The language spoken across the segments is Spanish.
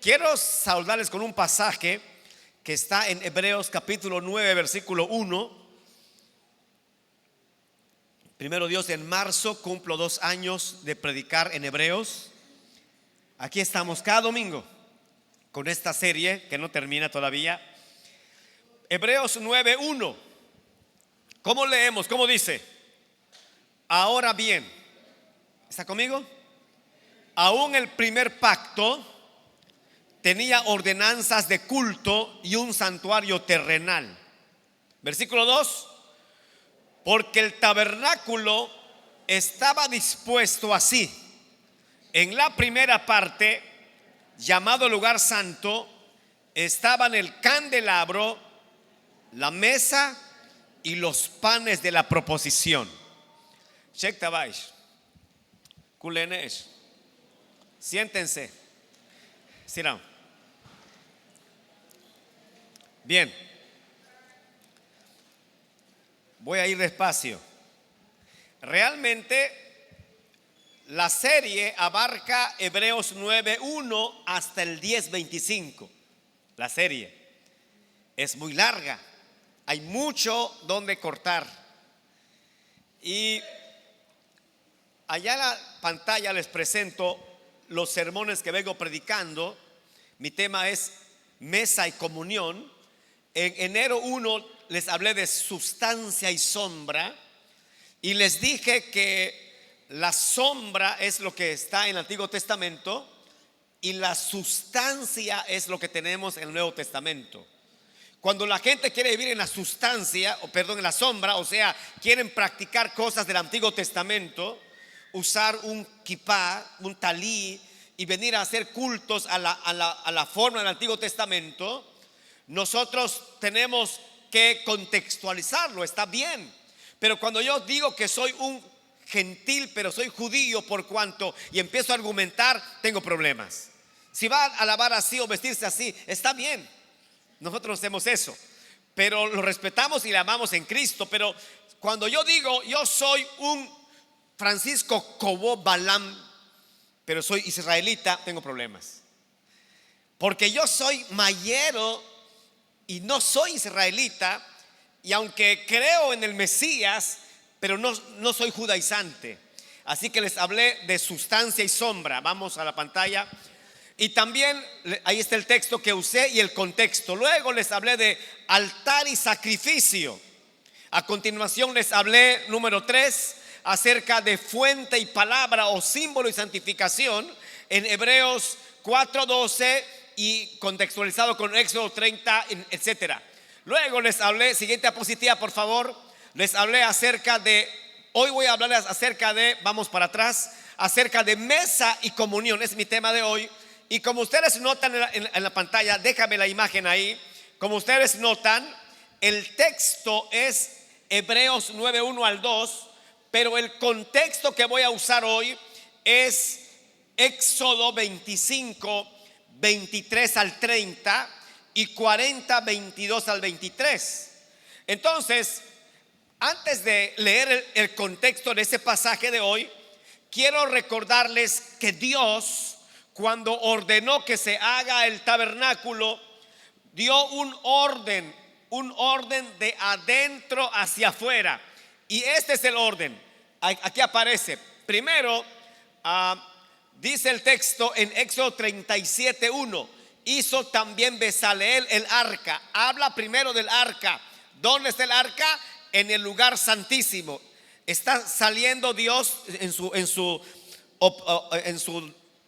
quiero saludarles con un pasaje que está en Hebreos capítulo 9, versículo 1. Primero Dios, en marzo cumplo 2 años de predicar en Hebreos. Aquí estamos cada domingo con esta serie que no termina todavía. Hebreos 9:1. ¿Cómo leemos? ¿Cómo dice? Ahora bien, ¿está conmigo? Aún el primer pacto tenía ordenanzas de culto y un santuario terrenal. Versículo 2. Porque el tabernáculo estaba dispuesto así. En la primera parte, llamado lugar santo, estaban el candelabro, la mesa y los panes de la proposición. Check tabais. Kulenesh. Siéntense. Sit down. Bien. Voy a ir despacio. Realmente la serie abarca Hebreos 9:1 hasta el 10:25. La serie es muy larga. Hay mucho donde cortar. Y allá en la pantalla les presento los sermones que vengo predicando. Mi tema es mesa y comunión. En enero 1 les hablé de sustancia y sombra y les dije que la sombra es lo que está en el Antiguo Testamento y la sustancia es lo que tenemos en el Nuevo Testamento. Cuando la gente quiere vivir en la sustancia, en la sombra, o sea, quieren practicar cosas del Antiguo Testamento, usar un kipá, un talí y venir a hacer cultos a la forma del Antiguo Testamento, nosotros tenemos que contextualizarlo, está bien. Pero cuando yo digo que soy un gentil, pero soy judío por cuanto, y empiezo a argumentar, tengo problemas. Si va a alabar así o vestirse así, está bien. Nosotros hacemos eso, pero lo respetamos y le amamos en Cristo. Pero cuando yo digo, yo soy un Francisco Cobo Balam, pero soy israelita, tengo problemas. Porque yo soy mayero y no soy israelita, y aunque creo en el Mesías, pero no soy judaizante. Así que les hablé de sustancia y sombra. Vamos a la pantalla. Y también ahí está el texto que usé y el contexto. Luego les hablé de altar y sacrificio. A continuación les hablé, número 3, acerca de fuente y palabra o símbolo y santificación en Hebreos 4:12 y contextualizado con Éxodo 30, etcétera. Luego les hablé, siguiente diapositiva por favor, les hablé acerca de, hoy voy a hablarles acerca de, vamos para atrás, acerca de mesa y comunión, es mi tema de hoy. Y como ustedes notan en la pantalla, déjame la imagen ahí, como ustedes notan, el texto es Hebreos 9:1 al 2, pero el contexto que voy a usar hoy es Éxodo 25, 23 al 30 y 40, 22 al 23. Entonces, antes de leer el contexto de ese pasaje de hoy, quiero recordarles que Dios, cuando ordenó que se haga el tabernáculo, dio un orden de adentro hacia afuera. Y este es el orden. Aquí aparece. Primero, dice el texto en Éxodo 37:1, hizo también Bezaleel el arca. Habla primero del arca. ¿Dónde está el arca? En el lugar santísimo. Está saliendo Dios en su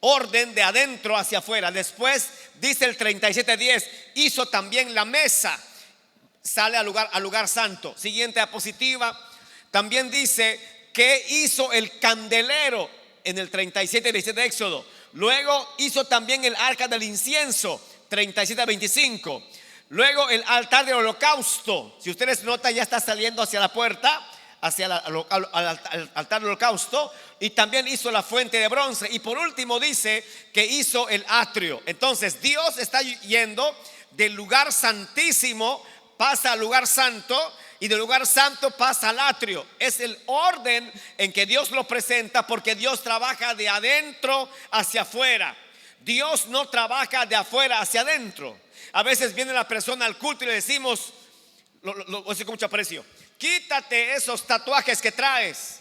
orden de adentro hacia afuera. Después dice el 37:10, hizo también la mesa. Sale al lugar santo. Siguiente diapositiva. También dice que hizo el candelero en el 37:17 de Éxodo. Luego hizo también el arca del incienso, 37:25. Luego el altar del holocausto. Si ustedes notan, ya está saliendo hacia la puerta, hacia al altar del holocausto. Y también hizo la fuente de bronce. Y por último dice que hizo el atrio. Entonces Dios está yendo del lugar santísimo, pasa al lugar santo, y del lugar santo pasa al atrio. Es el orden en que Dios lo presenta, porque Dios trabaja de adentro hacia afuera. Dios no trabaja de afuera hacia adentro. A veces viene la persona al culto y le decimos, lo voy a decir con mucho aprecio: quítate esos tatuajes que traes,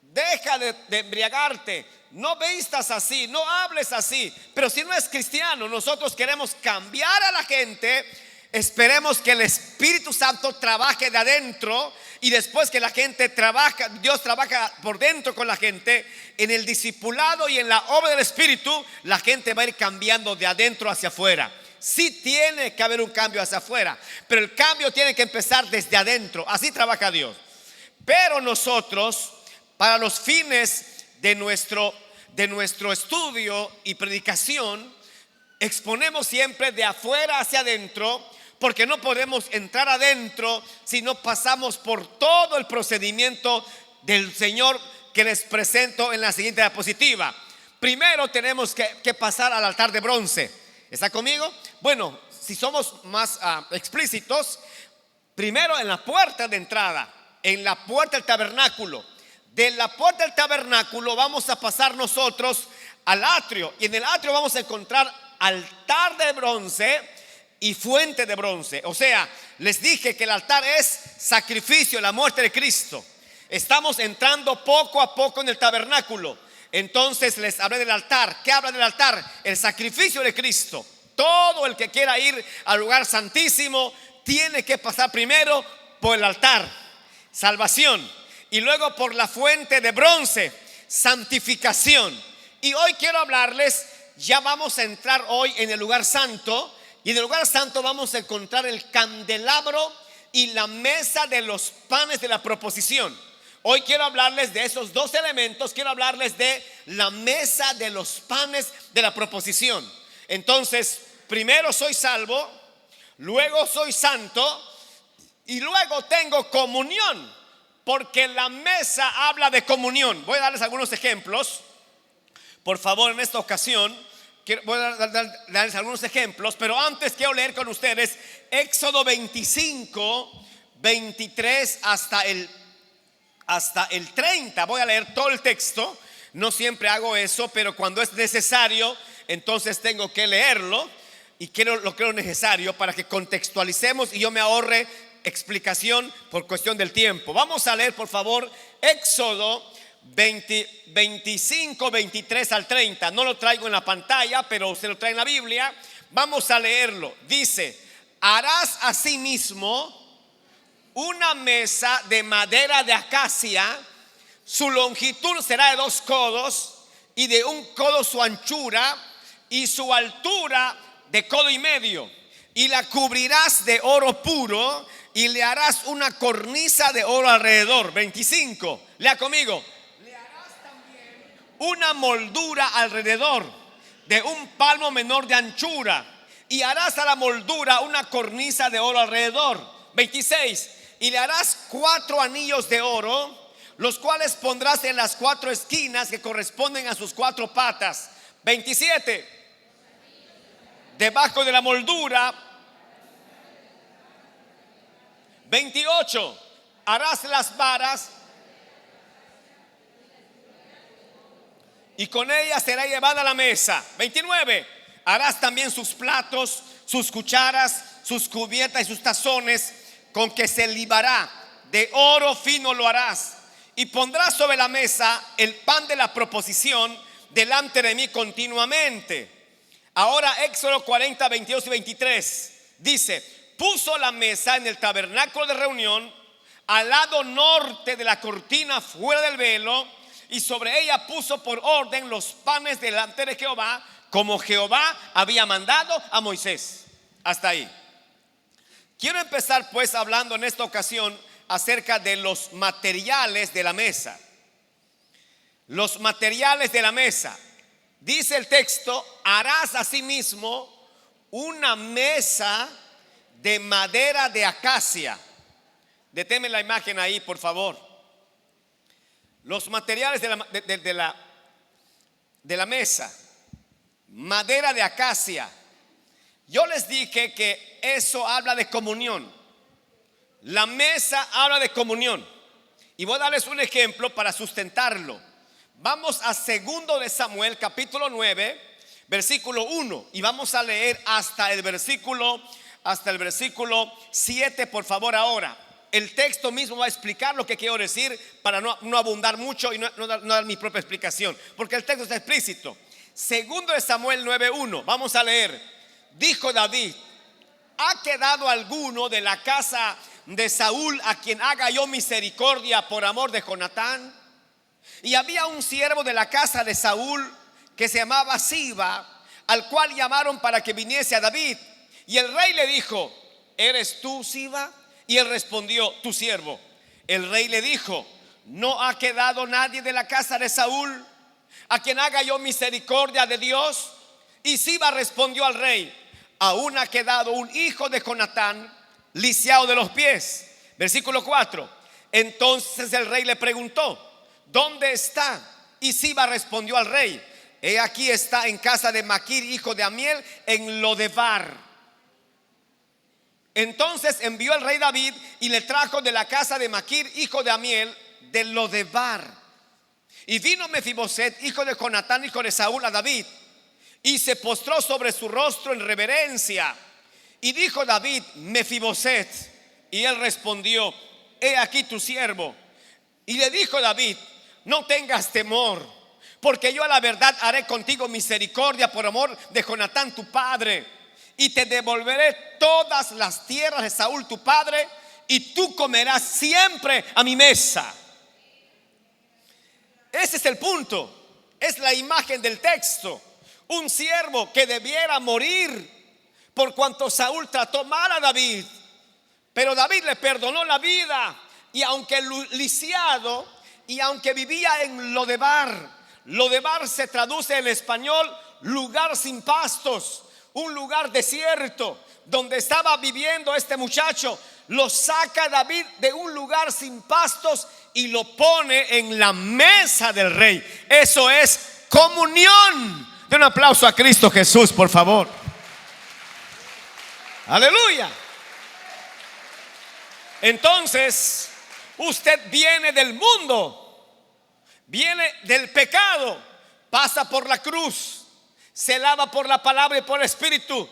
deja de embriagarte, no vistas así, no hables así. Pero si no es cristiano, nosotros queremos cambiar a la gente. Esperemos que el Espíritu Santo trabaje de adentro, y después que la gente trabaja, Dios trabaja por dentro con la gente, en el discipulado y en la obra del Espíritu, la gente va a ir cambiando de adentro hacia afuera. Sí tiene que haber un cambio hacia afuera, pero el cambio tiene que empezar desde adentro. Así trabaja Dios. Pero nosotros, para los fines de nuestro estudio y predicación, exponemos siempre de afuera hacia adentro, porque no podemos entrar adentro si no pasamos por todo el procedimiento del Señor, que les presento en la siguiente diapositiva. Primero tenemos que pasar al altar de bronce. ¿Está conmigo? Bueno, si somos más explícitos, primero en la puerta de entrada, en la puerta del tabernáculo. De la puerta del tabernáculo vamos a pasar nosotros al atrio, y en el atrio vamos a encontrar altar de bronce y fuente de bronce. O sea, les dije que el altar es sacrificio, la muerte de Cristo. Estamos entrando poco a poco en el tabernáculo. Entonces les hablé del altar. ¿Qué habla del altar? El sacrificio de Cristo. Todo el que quiera ir al lugar santísimo tiene que pasar primero por el altar, salvación, y luego por la fuente de bronce, santificación. Y hoy quiero hablarles, ya vamos a entrar hoy en el lugar santo, y en el lugar santo vamos a encontrar el candelabro y la mesa de los panes de la proposición. Hoy quiero hablarles de esos dos elementos. Quiero hablarles de la mesa de los panes de la proposición. Entonces, primero soy salvo, luego soy santo, y luego tengo comunión, porque la mesa habla de comunión. Voy a darles algunos ejemplos. Por favor, en esta ocasión voy a darles algunos ejemplos, pero antes quiero leer con ustedes Éxodo 25, 23 hasta el 30. Voy a leer todo el texto. No siempre hago eso, pero cuando es necesario, entonces tengo que leerlo, y lo creo necesario para que contextualicemos y yo me ahorre explicación por cuestión del tiempo. Vamos a leer, por favor, Éxodo 25, 23 al 30. No lo traigo en la pantalla, pero se lo trae en la Biblia. Vamos a leerlo. Dice: harás asimismo una mesa de madera de acacia, su longitud será de 2 codos, y de 1 codo su anchura, y su altura de 1,5 codos, y la cubrirás de oro puro, y le harás una cornisa de oro alrededor. 25, lea conmigo. Le harás también una moldura alrededor de 1 palmo menor de anchura, y harás a la moldura una cornisa de oro alrededor. 26, y le harás 4 anillos de oro, los cuales pondrás en las 4 esquinas que corresponden a sus 4 patas. 27, debajo de la moldura. 28, harás las varas, y con ellas será llevada la mesa. 29, harás también sus platos, sus cucharas, sus cubiertas y sus tazones, con que se libará, de oro fino lo harás. Y pondrás sobre la mesa el pan de la proposición delante de mí continuamente. Ahora Éxodo 40, 22 y 23 dice: puso la mesa en el tabernáculo de reunión, al lado norte de la cortina, fuera del velo, y sobre ella puso por orden los panes delante de Jehová, como Jehová había mandado a Moisés. Hasta ahí. Quiero empezar pues hablando en esta ocasión acerca de los materiales de la mesa. Los materiales de la mesa. Dice el texto: harás asimismo una mesa de madera de acacia. Deténme la imagen ahí, por favor. Los materiales de la mesa: madera de acacia. Yo les dije que eso habla de comunión. La mesa habla de comunión, y voy a darles un ejemplo para sustentarlo. Vamos a 2 de Samuel capítulo 9, versículo 1, y vamos a leer hasta el versículo 7, por favor. Ahora el texto mismo va a explicar lo que quiero decir para no abundar mucho y no dar mi propia explicación, porque el texto está explícito. Segundo de Samuel 9:1, vamos a leer. Dijo David: ¿ha quedado alguno de la casa de Saúl a quien haga yo misericordia por amor de Jonatán? Y había un siervo de la casa de Saúl que se llamaba Siba, al cual llamaron para que viniese a David. Y el rey le dijo: ¿eres tú, Siba? Y él respondió: tu siervo. El rey le dijo: ¿no ha quedado nadie de la casa de Saúl a quien haga yo misericordia de Dios? Y Siba respondió al rey: aún ha quedado un hijo de Jonatán, lisiado de los pies. Versículo 4. Entonces el rey le preguntó: ¿dónde está? Y Siba respondió al rey: he aquí está en casa de Maquir, hijo de Amiel, en Lodebar. Entonces envió el rey David y le trajo de la casa de Maquir, hijo de Amiel, de Lodebar. Y vino Mefiboset, hijo de Jonatán, hijo de Saúl, a David, y se postró sobre su rostro en reverencia. Y dijo David: Mefiboset. Y él respondió: he aquí tu siervo. Y le dijo David: no tengas temor, porque yo a la verdad haré contigo misericordia por amor de Jonatán tu padre, y te devolveré todas las tierras de Saúl tu padre, y tú comerás siempre a mi mesa. Ese es el punto, es la imagen del texto. Un siervo que debiera morir por cuanto Saúl trató mal a David, pero David le perdonó la vida. Y aunque lisiado, y aunque vivía en Lodebar, Lodebar se traduce en español lugar sin pastos, un lugar desierto donde estaba viviendo este muchacho. Lo saca David de un lugar sin pastos y lo pone en la mesa del rey. Eso es comunión. Den un aplauso a Cristo Jesús, por favor. Aleluya. Entonces, usted viene del mundo, viene del pecado, pasa por la cruz, se lava por la palabra y por el espíritu,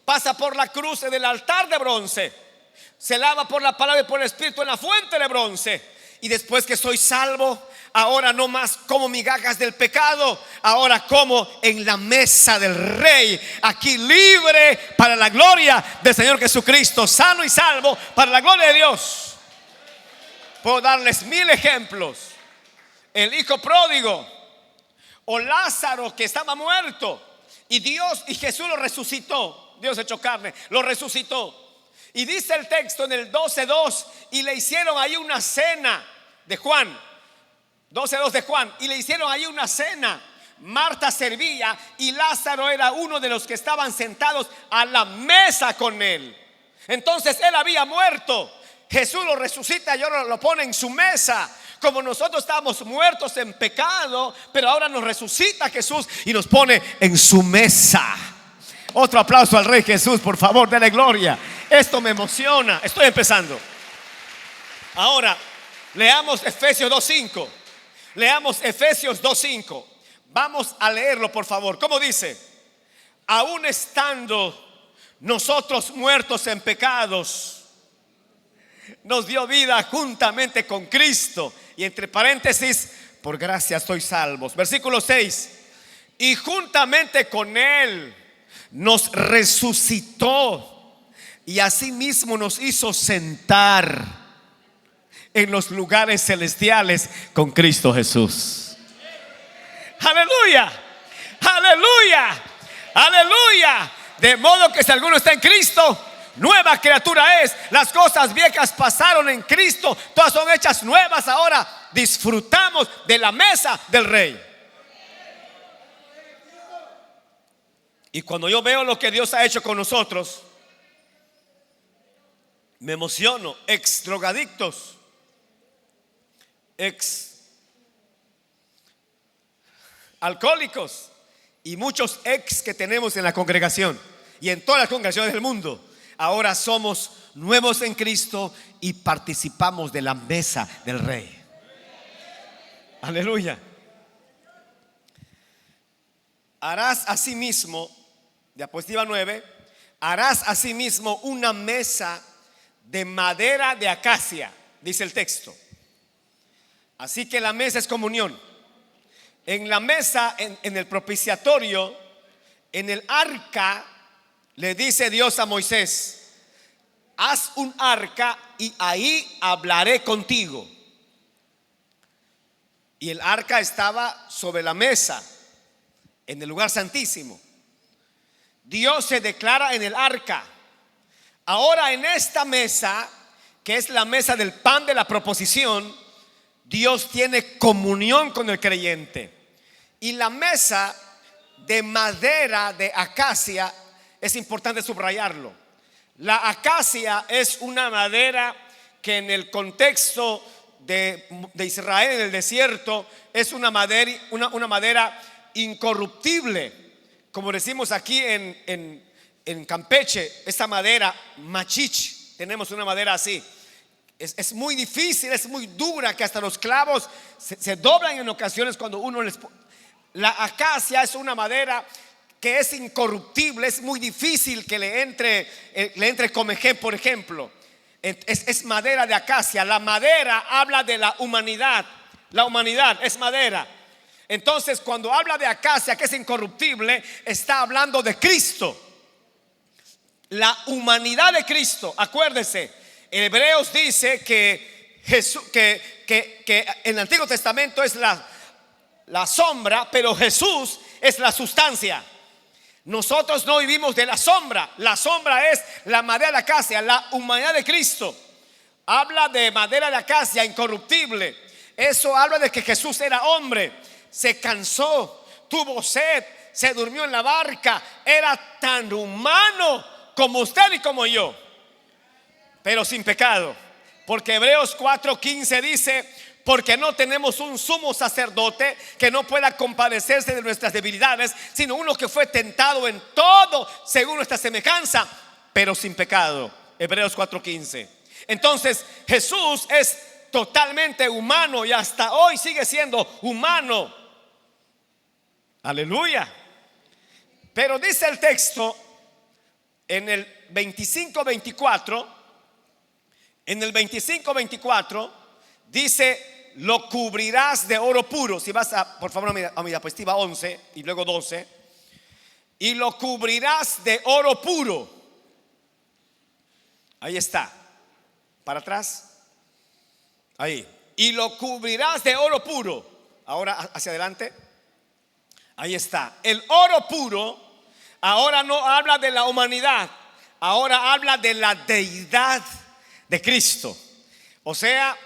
pasa por la cruz en el altar de bronce, se lava por la palabra y por el espíritu en la fuente de bronce. Y después que soy salvo, ahora no más como migajas del pecado, ahora como en la mesa del rey, aquí libre para la gloria del Señor Jesucristo, sano y salvo para la gloria de Dios. Puedo darles 1000 ejemplos: el hijo pródigo, o Lázaro que estaba muerto, y Jesús lo resucitó. Dios hecho carne, lo resucitó. Y dice el texto en el 12:2, y le hicieron ahí una cena de Juan, 12:2 de Juan, y le hicieron ahí una cena. Marta servía y Lázaro era uno de los que estaban sentados a la mesa con él. Entonces él había muerto, Jesús lo resucita y ahora lo pone en su mesa. Como nosotros estábamos muertos en pecado, pero ahora nos resucita Jesús y nos pone en su mesa. Otro aplauso al Rey Jesús, por favor, denle gloria. Esto me emociona. Estoy empezando. Ahora, leamos Efesios 2:5. Leamos Efesios 2:5. Vamos a leerlo, por favor. ¿Cómo dice? Aún estando nosotros muertos en pecados, nos dio vida juntamente con Cristo. Y entre paréntesis, por gracia sois salvos. Versículo 6. Y juntamente con Él nos resucitó y asimismo nos hizo sentar en los lugares celestiales con Cristo Jesús. Aleluya, aleluya, aleluya. De modo que si alguno está en Cristo, nueva criatura es. Las cosas viejas pasaron en Cristo, todas son hechas nuevas. Ahora disfrutamos de la mesa del Rey. Y cuando yo veo lo que Dios ha hecho con nosotros, me emociono. Ex drogadictos, ex alcohólicos y muchos ex que tenemos en la congregación y en todas las congregaciones del mundo, ahora somos nuevos en Cristo y participamos de la mesa del Rey. Aleluya. harás asimismo, diapositiva 9, harás asimismo una mesa de madera de acacia, dice el texto. Así que la mesa es comunión. En la mesa, en el propiciatorio, en el arca, le dice Dios a Moisés: haz un arca y ahí hablaré contigo. Y el arca estaba sobre la mesa, en el lugar santísimo. Dios se declara en el arca. Ahora en esta mesa, que es la mesa del pan de la proposición, Dios tiene comunión con el creyente. Y la mesa de madera de acacia, es importante subrayarlo. La acacia es una madera que en el contexto de Israel en el desierto es una madera incorruptible. Como decimos aquí en Campeche, esta madera machiche, tenemos una madera así. Es muy difícil, es muy dura, que hasta los clavos se doblan en ocasiones cuando uno les... La acacia es una madera que es incorruptible, es muy difícil que le entre comején, por ejemplo. Es madera de acacia. La madera habla de la humanidad. La humanidad es madera. Entonces, cuando habla de acacia, que es incorruptible, está hablando de Cristo, la humanidad de Cristo. Acuérdese, en Hebreos dice que Jesús, que en el Antiguo Testamento es la sombra, pero Jesús es la sustancia. Nosotros no vivimos de la sombra. La sombra es la madera de acacia. La humanidad de Cristo habla de madera de acacia incorruptible. Eso habla de que Jesús era hombre, se cansó, tuvo sed, se durmió en la barca. Era tan humano como usted y como yo, pero sin pecado. Porque Hebreos 4:15 dice: porque no tenemos un sumo sacerdote que no pueda compadecerse de nuestras debilidades, sino uno que fue tentado en todo según nuestra semejanza, pero sin pecado. Hebreos 4:15. Entonces Jesús es totalmente humano y hasta hoy sigue siendo humano. Aleluya. Pero dice el texto en el 25:24, en el 25:24 dice: lo cubrirás de oro puro. Si vas por favor a mi diapositiva 11 y luego 12. Y lo cubrirás de oro puro. Ahí está. Para atrás. Ahí. Y lo cubrirás de oro puro. Ahora hacia adelante. Ahí está. El oro puro ahora no habla de la humanidad, ahora habla de la deidad de Cristo. O sea,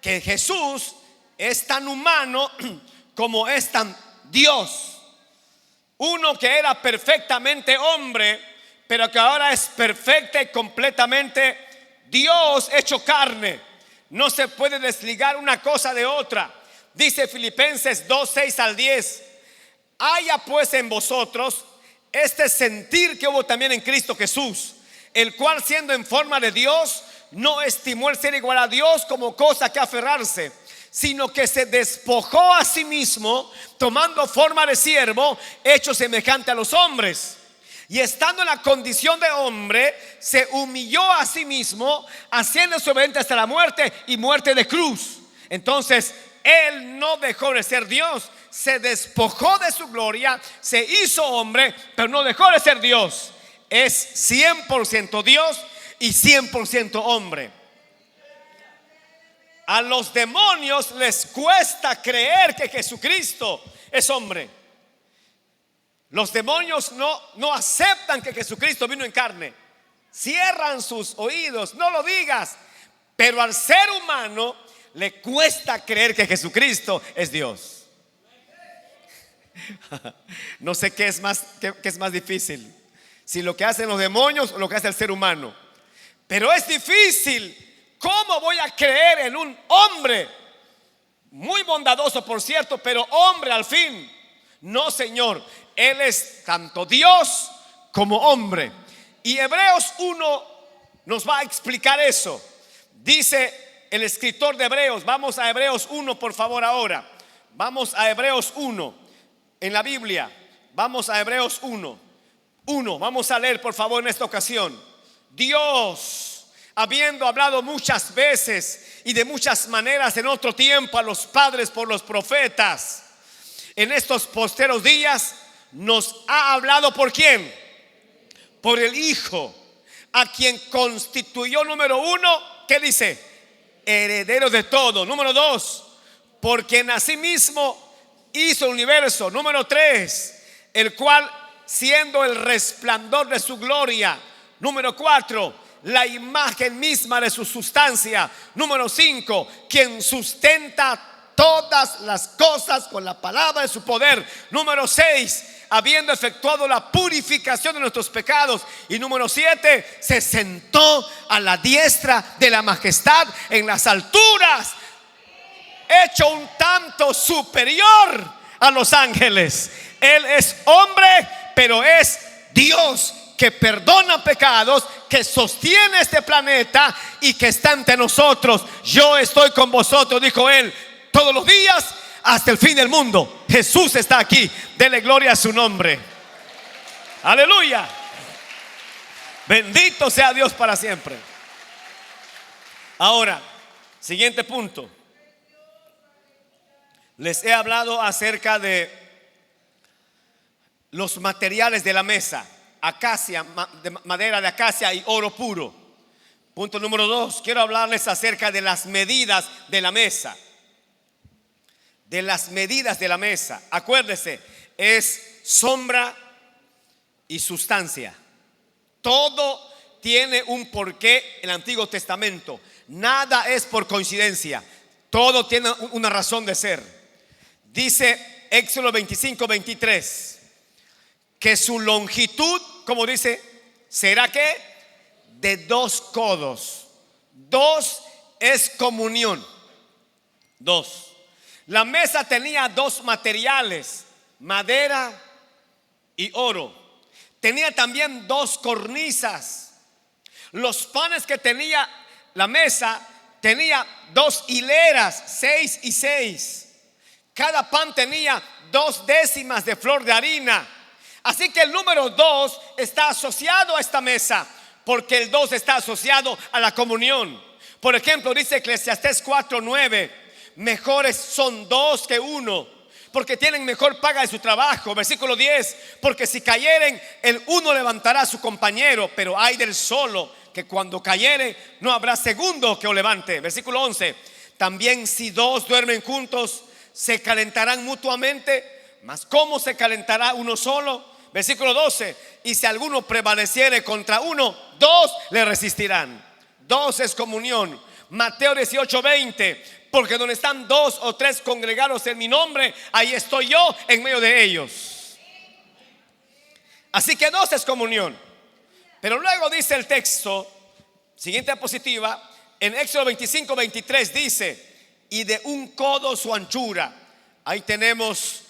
que Jesús es tan humano como es tan Dios. Uno que era perfectamente hombre, pero que ahora es perfecta y completamente Dios hecho carne. No se puede desligar una cosa de otra. Dice Filipenses 2:6-10: haya pues en vosotros este sentir que hubo también en Cristo Jesús, el cual, siendo en forma de Dios, no estimó el ser igual a Dios como cosa que aferrarse, sino que se despojó a sí mismo, tomando forma de siervo, hecho semejante a los hombres. Y estando en la condición de hombre, se humilló a sí mismo, haciéndose obediente hasta la muerte, y muerte de cruz. Entonces Él no dejó de ser Dios, se despojó de su gloria, se hizo hombre, pero no dejó de ser Dios. Es 100% Dios y 100% hombre. A los demonios les cuesta creer que Jesucristo es hombre. Los demonios no aceptan que Jesucristo vino en carne. Cierran sus oídos, no lo digas. Pero al ser humano le cuesta creer que Jesucristo es Dios. No sé qué es más difícil, si lo que hacen los demonios o lo que hace el ser humano. Pero es difícil. ¿Cómo voy a creer en un hombre muy bondadoso, por cierto, pero hombre al fin? No, Señor, Él es tanto Dios como hombre. Y Hebreos 1 nos va a explicar eso. Dice el escritor de Hebreos, vamos a Hebreos 1 por favor ahora. Vamos a Hebreos 1 en la Biblia. Vamos a Hebreos 1. Vamos a leer por favor en esta ocasión. Dios, habiendo hablado muchas veces y de muchas maneras en otro tiempo a los padres por los profetas, en estos posteros días nos ha hablado ¿por quién? Por el Hijo, a quien constituyó, número 1, ¿qué dice? Heredero de todo. Número 2, por quien asimismo hizo el universo. Número 3, el cual siendo el resplandor de su gloria. Número 4, la imagen misma de su sustancia. Número 5, quien sustenta todas las cosas con la palabra de su poder. Número 6, habiendo efectuado la purificación de nuestros pecados. Y número 7, se sentó a la diestra de la majestad en las alturas, hecho un tanto superior a los ángeles. Él es hombre, pero es Dios, que perdona pecados, que sostiene este planeta y que está ante nosotros. Yo estoy con vosotros, dijo él, todos los días hasta el fin del mundo. Jesús está aquí. Dele gloria a su nombre. Aleluya. Bendito sea Dios para siempre. Ahora, siguiente punto. Les he hablado acerca de los materiales de la mesa: acacia, madera de acacia y oro puro. Punto número 2, quiero hablarles acerca de las medidas de la mesa. De las medidas de la mesa. Acuérdese, es sombra y sustancia. Todo tiene un porqué en el Antiguo Testamento. Nada es por coincidencia. Todo tiene una razón de ser. Dice Éxodo 25:23 que su longitud, como dice, será que de 2 codos. 2 es comunión. 2. La mesa tenía 2 materiales: madera y oro. Tenía también 2 cornisas. Los panes que tenía la mesa tenía 2 hileras, 6 y 6. Cada pan tenía 2 décimas de flor de harina. Así que el número 2 está asociado a esta mesa, porque el 2 está asociado a la comunión. Por ejemplo, dice Eclesiastés 4:9: mejores son 2 que 1, porque tienen mejor paga de su trabajo. Versículo 10: porque si cayeren, el uno levantará a su compañero, pero hay del solo, que cuando cayere no habrá segundo que lo levante. Versículo 11: también si 2 duermen juntos, se calentarán mutuamente, mas ¿cómo se calentará uno solo? Versículo 12: y si alguno prevaleciere contra uno, 2 le resistirán. 2 es comunión. Mateo 18:20: porque donde están 2 o 3 congregados en mi nombre, ahí estoy yo en medio de ellos. Así que 2 es comunión. Pero luego dice el texto, siguiente diapositiva, en Éxodo 25:23 dice: y de 1 codo su anchura. Ahí tenemos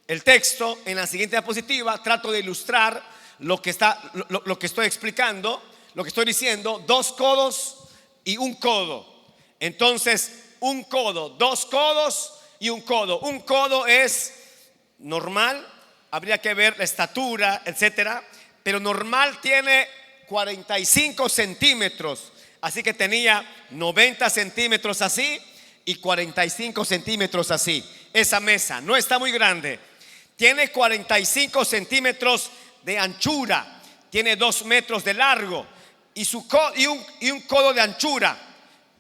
el texto en la siguiente diapositiva. Trato de ilustrar lo que estoy explicando, lo que estoy diciendo: 2 codos y 1 codo. Entonces, 1 codo, 2 codos y 1 codo. 1 codo es normal, habría que ver la estatura, etcétera, pero normal tiene 45 centímetros. Así que tenía 90 centímetros así y 45 centímetros así. Esa mesa no está muy grande. Tiene 45 centímetros de anchura, tiene 2 metros de largo y un codo de anchura.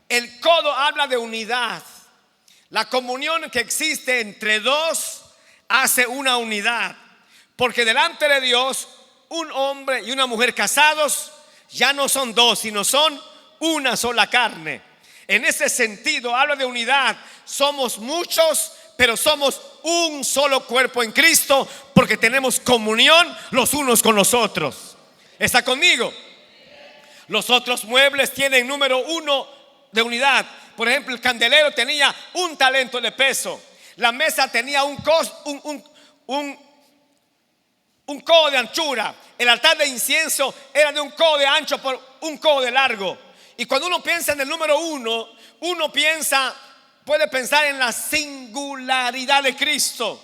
El codo habla de unidad. La comunión que existe entre 2 hace una unidad, porque delante de Dios un hombre y una mujer casados ya no son 2, sino son una sola carne. En ese sentido habla de unidad. Somos muchos, pero somos un solo cuerpo en Cristo, porque tenemos comunión los unos con los otros. ¿Está conmigo? Los otros muebles tienen número 1 de unidad. Por ejemplo, el candelero tenía 1 talento de peso. La mesa tenía un codo de anchura. El altar de incienso era de 1 codo de ancho por 1 codo de largo. Y cuando uno piensa en el número 1, uno puede pensar en la singularidad de Cristo.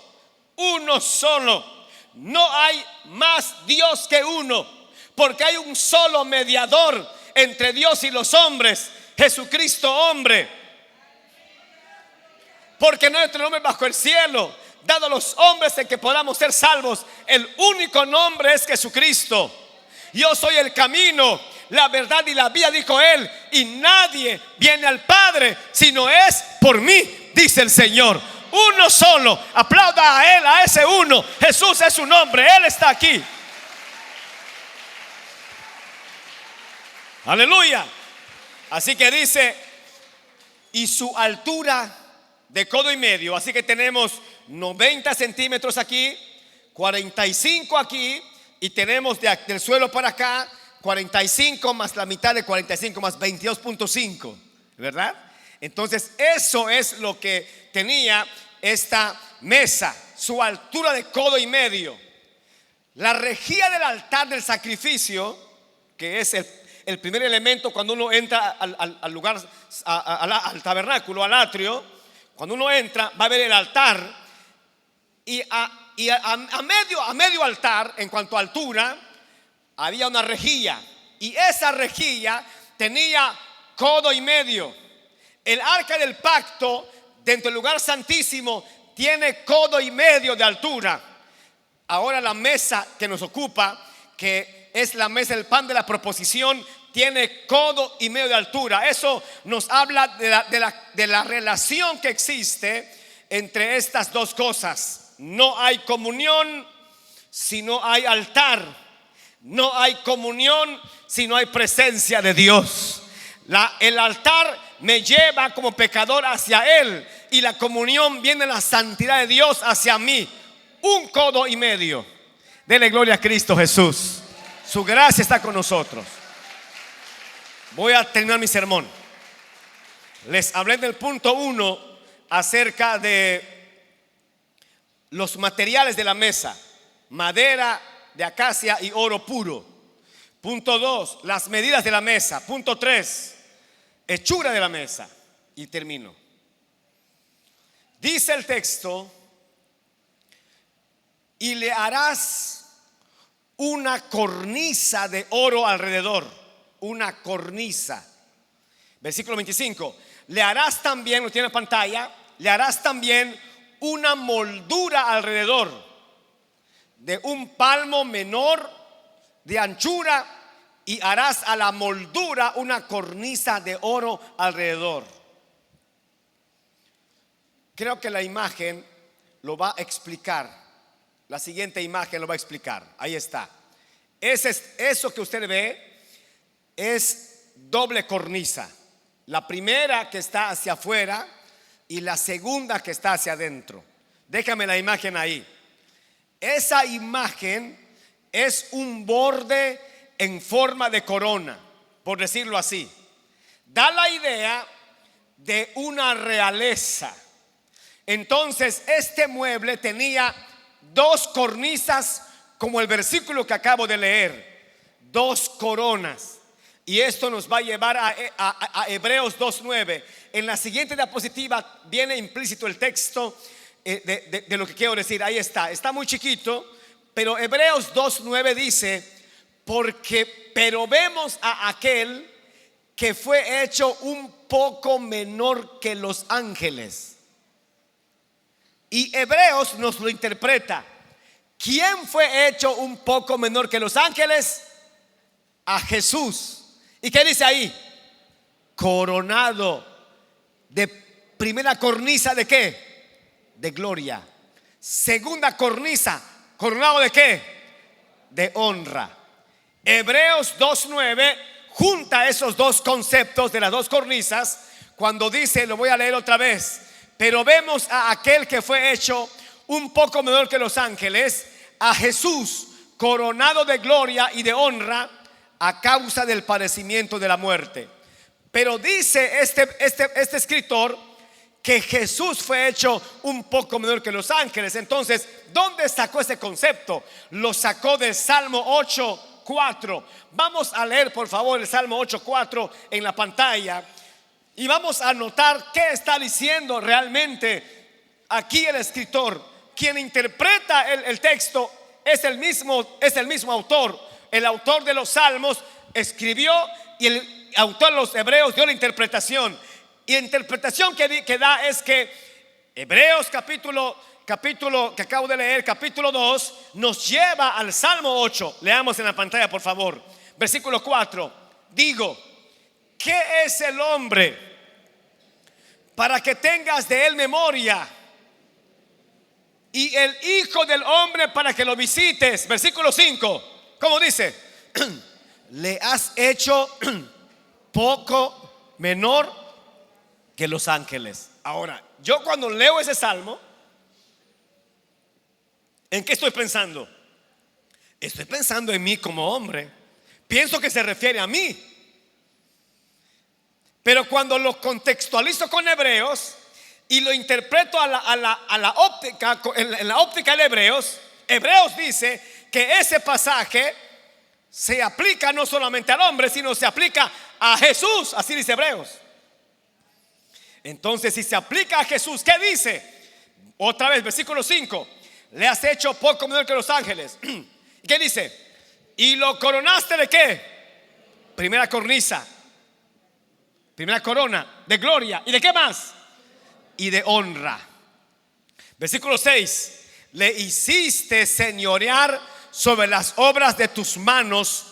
Uno solo. no hay más Dios que uno, porque hay un solo mediador entre Dios y los hombres, Jesucristo hombre. Porque no hay otro nombre bajo el cielo dado a los hombres en que podamos ser salvos. El único nombre es Jesucristo. Yo soy el camino, la verdad y la vida, dijo él, y nadie viene al Padre si no es por mí, dice el Señor. Uno solo, aplauda a él, a ese uno. Jesús es su nombre, él está aquí. Aleluya. Así que dice, y su altura de codo y medio. Así que tenemos 90 centímetros aquí, 45 aquí, y tenemos del suelo para acá 45 más la mitad de 45 más 22.5, ¿verdad? Entonces eso es lo que tenía esta mesa, su altura de codo y medio. La rejilla del altar del sacrificio, que es el primer elemento cuando uno entra al lugar, al tabernáculo, al atrio. Cuando uno entra va a ver el altar, y a medio altar, en cuanto a altura, había una rejilla, y esa rejilla tenía codo y medio. El arca del pacto dentro del lugar santísimo tiene codo y medio de altura. Ahora la mesa que nos ocupa, que es la mesa del pan de la proposición, tiene codo y medio de altura. Eso nos habla de la relación que existe entre estas dos cosas. No hay comunión si no hay altar. No hay comunión si no hay presencia de Dios. El altar me lleva como pecador hacia él, y la comunión viene de la santidad de Dios hacia mí. Un codo y medio. Dele gloria a Cristo Jesús. Su gracia está con nosotros. Voy a terminar mi sermón. Les hablé del punto 1 acerca de los materiales de la mesa: madera de acacia y oro puro. Punto 2, las medidas de la mesa. Punto 3, hechura de la mesa. Y termino. Dice el texto: y le harás una cornisa de oro alrededor. Una cornisa. Versículo 25. Le harás también, lo tiene en pantalla, le harás también una moldura alrededor de un palmo menor de anchura, y harás a la moldura una cornisa de oro alrededor. Creo que la imagen lo va a explicar. La siguiente imagen lo va a explicar. Ahí está. Eso que usted ve es doble cornisa. La primera que está hacia afuera y la segunda que está hacia adentro. Déjame la imagen ahí. Esa imagen es un borde en forma de corona, por decirlo así. Da la idea de una realeza. Entonces este mueble tenía dos cornisas, como el versículo que acabo de leer, dos coronas. Y esto nos va a llevar a Hebreos 2:9. En la siguiente diapositiva viene implícito el texto de lo que quiero decir. Ahí está muy chiquito, pero Hebreos 2:9 dice: pero vemos a aquel que fue hecho un poco menor que los ángeles. Y Hebreos nos lo interpreta: ¿quién fue hecho un poco menor que los ángeles? A Jesús. ¿Y qué dice ahí? Coronado de primera cornisa de ¿qué? De gloria. Segunda cornisa, coronado de ¿qué? De honra. Hebreos 2:9 junta esos dos conceptos de las dos cornisas cuando dice, lo voy a leer otra vez: pero vemos a aquel que fue hecho un poco menor que los ángeles, a Jesús, coronado de gloria y de honra a causa del padecimiento de la muerte. Pero dice este escritor que Jesús fue hecho un poco menor que los ángeles. Entonces, ¿dónde sacó ese concepto? Lo sacó del Salmo 8:4. Vamos a leer por favor el Salmo 8:4 en la pantalla, y vamos a notar qué está diciendo realmente aquí el escritor. Quien interpreta el texto es el mismo autor. El autor de los Salmos escribió y el autor de los Hebreos dio la interpretación. Y la interpretación que da es que Hebreos capítulo que acabo de leer, capítulo 2, nos lleva al Salmo 8. Leamos en la pantalla, por favor. Versículo 4. Digo, ¿qué es el hombre para que tengas de él memoria? Y el hijo del hombre para que lo visites. Versículo 5. ¿Cómo dice? Le has hecho poco menor que los ángeles. Ahora, yo cuando leo ese salmo, ¿en qué estoy pensando? Estoy pensando en mí como hombre. Pienso que se refiere a mí. Pero cuando lo contextualizo con Hebreos y lo interpreto a la óptica, en la óptica de Hebreos dice que ese pasaje se aplica no solamente al hombre, sino se aplica a Jesús. Así dice Hebreos. Entonces, si se aplica a Jesús, ¿qué dice? Otra vez, versículo 5. Le has hecho poco menor que los ángeles. ¿Qué dice? Y lo coronaste ¿de qué? Primera cornisa, primera corona de gloria. ¿Y de qué más? Y de honra. Versículo 6. Le hiciste señorear sobre las obras de tus manos,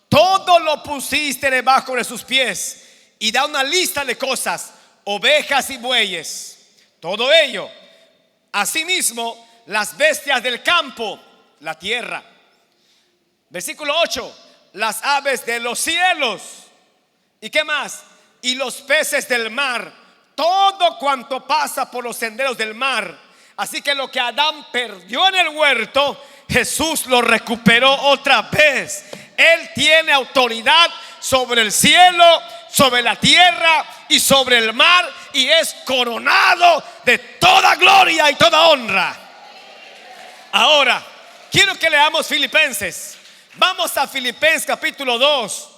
todo lo pusiste debajo de sus pies. Y da una lista de cosas: ovejas y bueyes, todo ello. Asimismo, las bestias del campo, la tierra. Versículo 8. Las aves de los cielos. ¿Y qué más? Y los peces del mar, todo cuanto pasa por los senderos del mar. Así que lo que Adán perdió en el huerto, Jesús lo recuperó otra vez. Él tiene autoridad sobre el cielo, sobre la tierra y sobre el mar, y es coronado de toda gloria y toda honra. Ahora, quiero que leamos Filipenses. Vamos a Filipenses capítulo 2.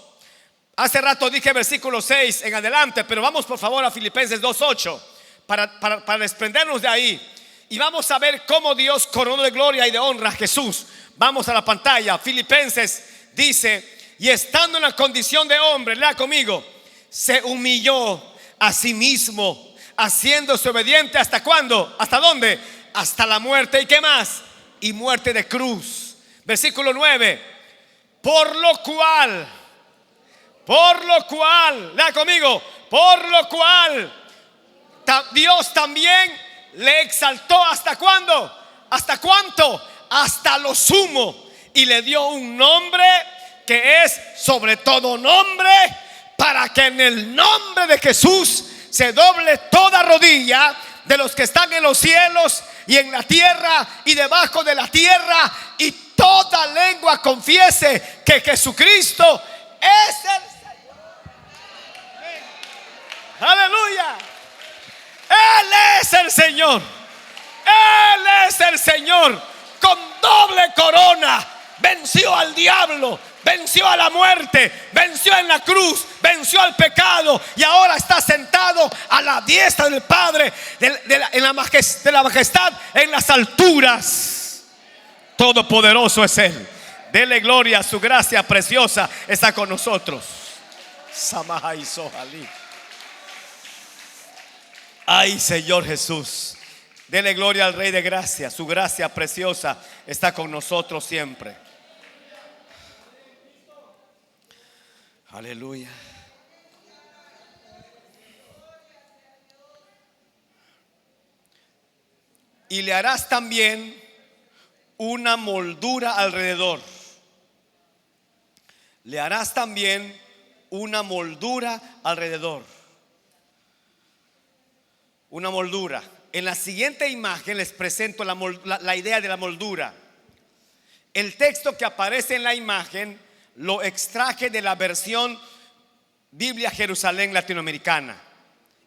Hace rato dije versículo 6 en adelante, pero vamos por favor a Filipenses 2:8 para desprendernos de ahí. Y vamos a ver cómo Dios coronó de gloria y de honra a Jesús. Vamos a la pantalla. Filipenses dice: y estando en la condición de hombre, lea conmigo, se humilló a sí mismo, haciéndose obediente. ¿Hasta cuándo? ¿Hasta dónde? Hasta la muerte. ¿Y qué más? Y muerte de cruz. Versículo 9. Por lo cual, lea conmigo, por lo cual Dios también le exaltó. ¿Hasta cuándo? ¿Hasta cuánto? Hasta lo sumo. Y le dio un nombre que es sobre todo nombre, para que en el nombre de Jesús se doble toda rodilla de los que están en los cielos y en la tierra y debajo de la tierra, y toda lengua confiese que Jesucristo es el Señor. Aleluya. Él es el Señor. Él es el Señor. Con doble corona venció al diablo, venció a la muerte, venció en la cruz, venció al pecado, y ahora está sentado a la diestra del Padre, de la majestad en las alturas. Todopoderoso es Él. Dele gloria, su gracia preciosa está con nosotros. Ay, Señor Jesús, dele gloria al Rey de gracia. Su gracia preciosa está con nosotros siempre. Aleluya. Y le harás también una moldura alrededor. Le harás también una moldura alrededor. Una moldura. En la siguiente imagen les presento la idea de la moldura. El texto que aparece en la imagen lo extraje de la versión Biblia Jerusalén latinoamericana,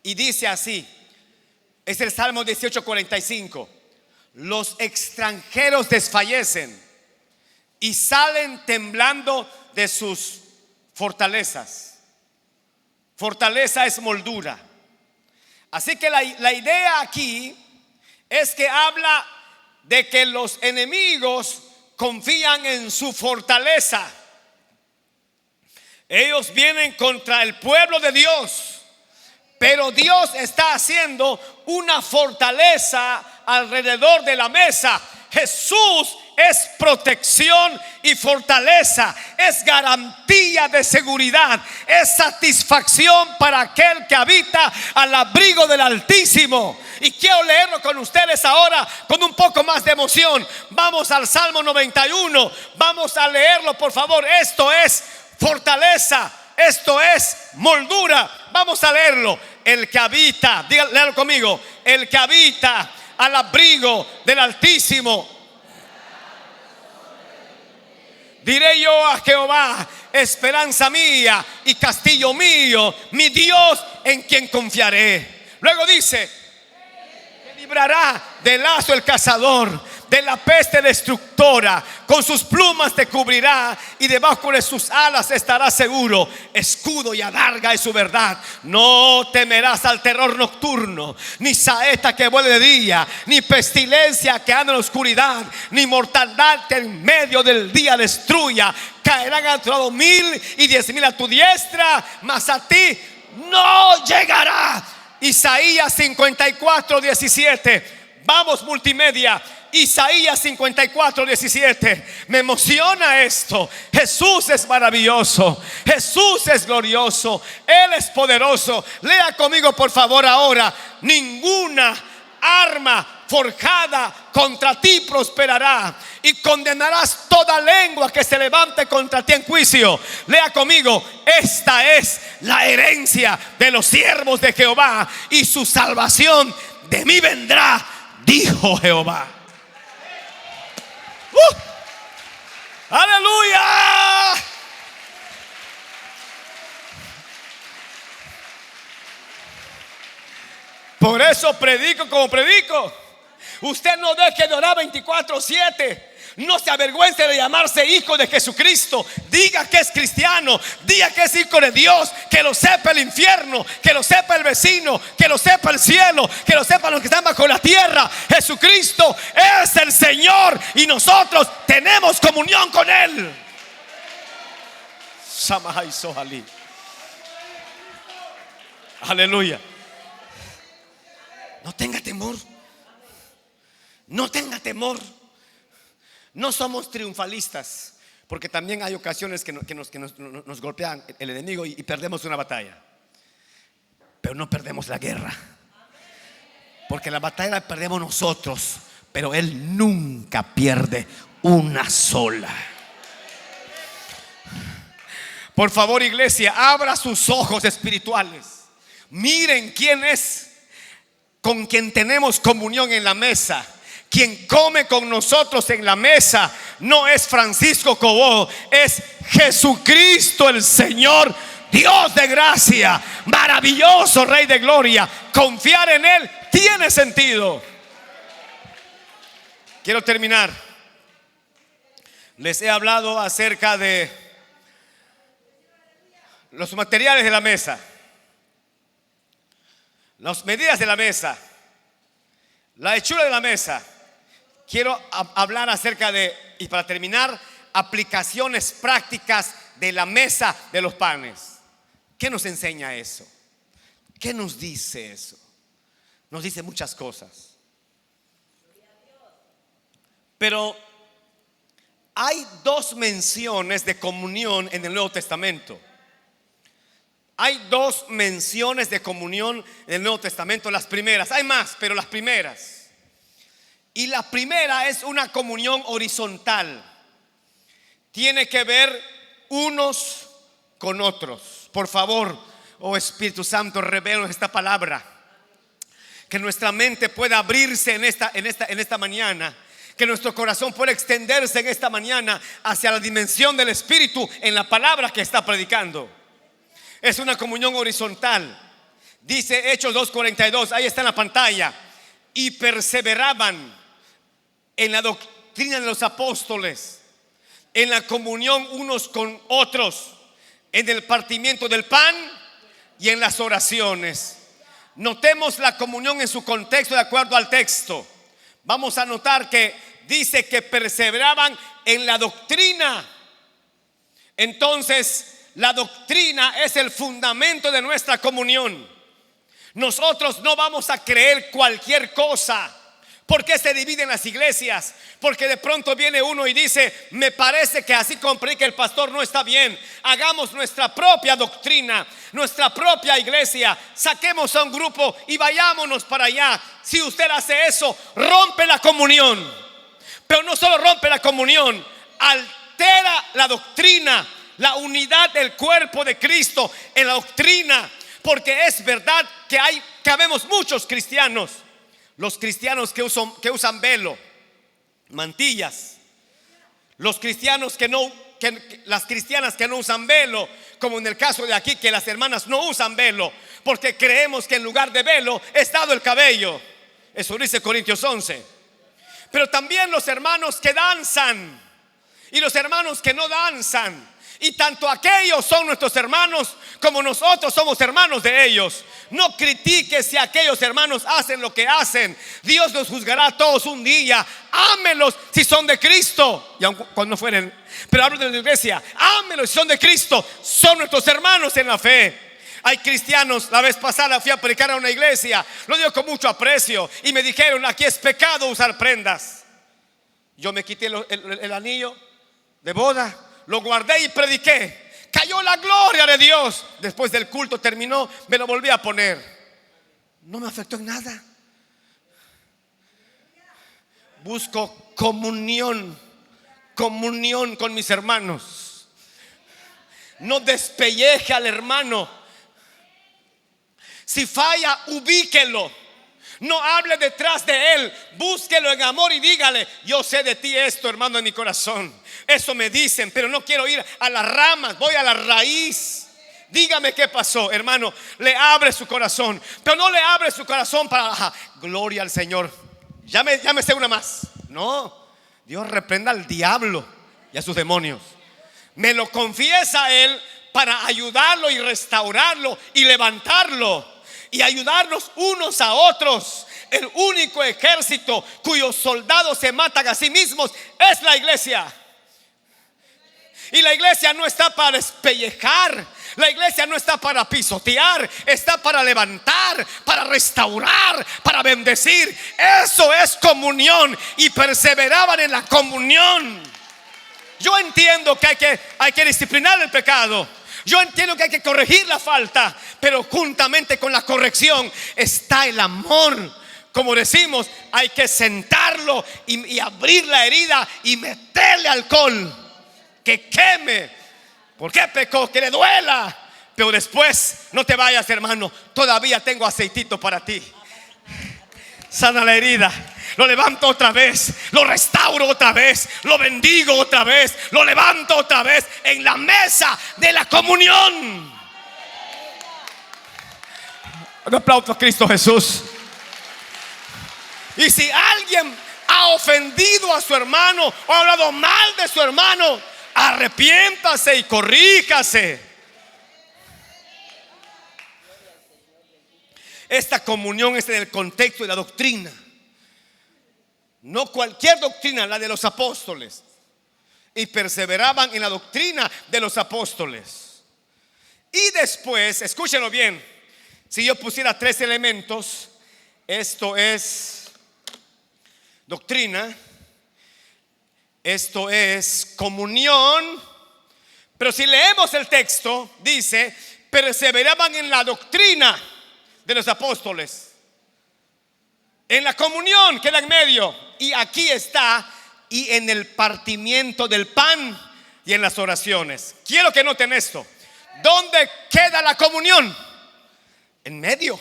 y dice así: es el Salmo 18:45. Los extranjeros desfallecen y salen temblando de sus fortalezas. Fortaleza es moldura. Así que la idea aquí es que habla de que los enemigos confían en su fortaleza. Ellos vienen contra el pueblo de Dios, pero Dios está haciendo una fortaleza alrededor de la mesa. Jesús es protección y fortaleza, es garantía de seguridad, es satisfacción para aquel que habita al abrigo del Altísimo. Y quiero leerlo con ustedes ahora con un poco más de emoción. Vamos al Salmo 91, vamos a leerlo, por favor. Esto es fortaleza, esto es moldura. Vamos a leerlo. El que habita, léalo conmigo, el que habita al abrigo del Altísimo. Diré yo a Jehová, esperanza mía y castillo mío, mi Dios en quien confiaré. Luego dice, que librará del lazo el cazador, de la peste destructora. Con sus plumas te cubrirá y debajo de sus alas estarás seguro. Escudo y adarga es su verdad. No temerás al terror nocturno, ni saeta que vuele de día, ni pestilencia que anda en la oscuridad, ni mortandad que en medio del día destruya. Caerán a tu lado 1000 y 10,000 a tu diestra, mas a ti no llegará. Isaías 54:17. Vamos, multimedia. Isaías 54:17. Me emociona esto. Jesús es maravilloso, Jesús es glorioso, Él es poderoso. Lea conmigo, por favor, ahora. Ninguna arma forjada contra ti prosperará, y condenarás toda lengua que se levante contra ti en juicio. Lea conmigo. Esta es la herencia de los siervos de Jehová, y su salvación de mí vendrá, dijo Jehová. ¡Aleluya! Por eso predico como predico. Usted no deje de orar 24/7. No se avergüence de llamarse hijo de Jesucristo. Diga que es cristiano, diga que es hijo de Dios. Que lo sepa el infierno, que lo sepa el vecino, que lo sepa el cielo, que lo sepan los que están bajo la tierra. Jesucristo es el Señor y nosotros tenemos comunión con Él. Aleluya. No tenga temor. No tenga temor. No somos triunfalistas, porque también hay ocasiones que nos golpean el enemigo y perdemos una batalla. Pero no perdemos la guerra, porque la batalla la perdemos nosotros, pero Él nunca pierde una sola. Por favor, iglesia, abra sus ojos espirituales. Miren quién es con quien tenemos comunión en la mesa. Quien come con nosotros en la mesa no es Francisco Cobó, es Jesucristo el Señor, Dios de gracia, maravilloso Rey de gloria. Confiar en Él tiene sentido. Quiero terminar. Les he hablado acerca de los materiales de la mesa, las medidas de la mesa, la hechura de la mesa. Quiero hablar acerca de, y para terminar, aplicaciones prácticas de la mesa de los panes. ¿Qué nos enseña eso? ¿Qué nos dice eso? Nos dice muchas cosas. Pero hay dos menciones de comunión en el Nuevo Testamento. Hay dos menciones de comunión en el Nuevo Testamento. Las primeras, hay más, pero las primeras. Y la primera es una comunión horizontal. Tiene que ver unos con otros. Por favor, oh Espíritu Santo, revela esta palabra. Que nuestra mente pueda abrirse en esta mañana. Que nuestro corazón pueda extenderse en esta mañana hacia la dimensión del Espíritu en la palabra que está predicando. Es una comunión horizontal. Dice Hechos 2:42, ahí está en la pantalla. Y perseveraban en la doctrina de los apóstoles, en la comunión unos con otros, en el partimiento del pan y en las oraciones. Notemos la comunión en su contexto de acuerdo al texto. Vamos a notar que dice que perseveraban en la doctrina. Entonces, la doctrina es el fundamento de nuestra comunión. Nosotros no vamos a creer cualquier cosa. ¿Por qué se dividen las iglesias? Porque de pronto viene uno y dice: me parece que así como predica el pastor no está bien. Hagamos nuestra propia doctrina, nuestra propia iglesia. Saquemos a un grupo y vayámonos para allá. Si usted hace eso, rompe la comunión. Pero no solo rompe la comunión, altera la doctrina, la unidad del cuerpo de Cristo en la doctrina. Porque es verdad que habemos muchos cristianos. Los cristianos que usan velo, mantillas. Los cristianos las cristianas que no usan velo, como en el caso de aquí, que las hermanas no usan velo, porque creemos que en lugar de velo es dado el cabello. Eso dice Corintios 11. Pero también los hermanos que danzan y los hermanos que no danzan. Y tanto aquellos son nuestros hermanos como nosotros somos hermanos de ellos. No critiques si aquellos hermanos hacen lo que hacen. Dios los juzgará a todos un día. Ámelos si son de Cristo. Y aun cuando no fueren, pero hablo de la iglesia. Ámelos si son de Cristo. Son nuestros hermanos en la fe. Hay cristianos, la vez pasada fui a predicar a una iglesia, lo digo con mucho aprecio, y me dijeron: aquí es pecado usar prendas. Yo me quité el anillo de boda, lo guardé y prediqué. Cayó la gloria de Dios. Después del culto terminó, me lo volví a poner. No me afectó en nada. Busco comunión con mis hermanos. No despelleje al hermano. Si falla, ubíquelo. No hable detrás de él. Búsquelo en amor y dígale: yo sé de ti esto, hermano, en mi corazón. Eso me dicen, pero no quiero ir a las ramas, voy a la raíz. Dígame qué pasó, hermano. Le abre su corazón, pero no le abre su corazón para gloria al Señor. Ya me sé una más. No, Dios reprenda al diablo y a sus demonios. Me lo confiesa él para ayudarlo y restaurarlo y levantarlo y ayudarnos unos a otros. El único ejército cuyos soldados se matan a sí mismos es la iglesia. Y la iglesia no está para despellejar. La iglesia no está para pisotear. Está para levantar, para restaurar, para bendecir. Eso es comunión. Y perseveraban en la comunión. Yo entiendo que hay que disciplinar el pecado. Yo entiendo que hay que corregir la falta. Pero juntamente con la corrección está el amor. Como decimos, hay que sentarlo y abrir la herida y meterle alcohol que queme. ¿Por qué pecó? Que le duela. Pero después, no te vayas, hermano, todavía tengo aceitito para ti. Sana la herida, lo levanto otra vez, lo restauro otra vez, lo bendigo otra vez, lo levanto otra vez en la mesa de la comunión. Un aplauso a Cristo Jesús. Y si alguien ha ofendido a su hermano o ha hablado mal de su hermano, arrepiéntase y corríjase. Esta comunión es en el contexto de la doctrina. No cualquier doctrina, la de los apóstoles. Y perseveraban en la doctrina de los apóstoles. Y después, escúchenlo bien, si yo pusiera 3 elementos, esto es doctrina, esto es comunión. Pero si leemos el texto, dice: perseveraban en la doctrina de los apóstoles, en la comunión, queda en medio. Y aquí está: y en el partimiento del pan y en las oraciones. Quiero que noten esto. ¿Dónde queda la comunión? En medio.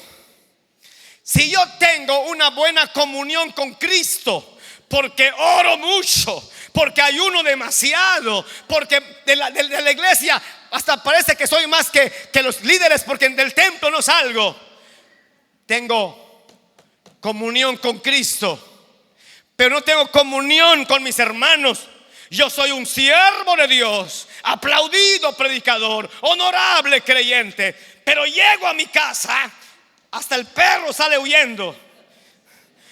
Si yo tengo una buena comunión con Cristo, porque oro mucho, porque ayuno demasiado, porque de la iglesia hasta parece que soy más que los líderes, porque del templo no salgo. Tengo comunión con Cristo, pero no tengo comunión con mis hermanos. Yo soy un siervo de Dios, aplaudido predicador, honorable creyente, pero llego a mi casa, hasta el perro sale huyendo.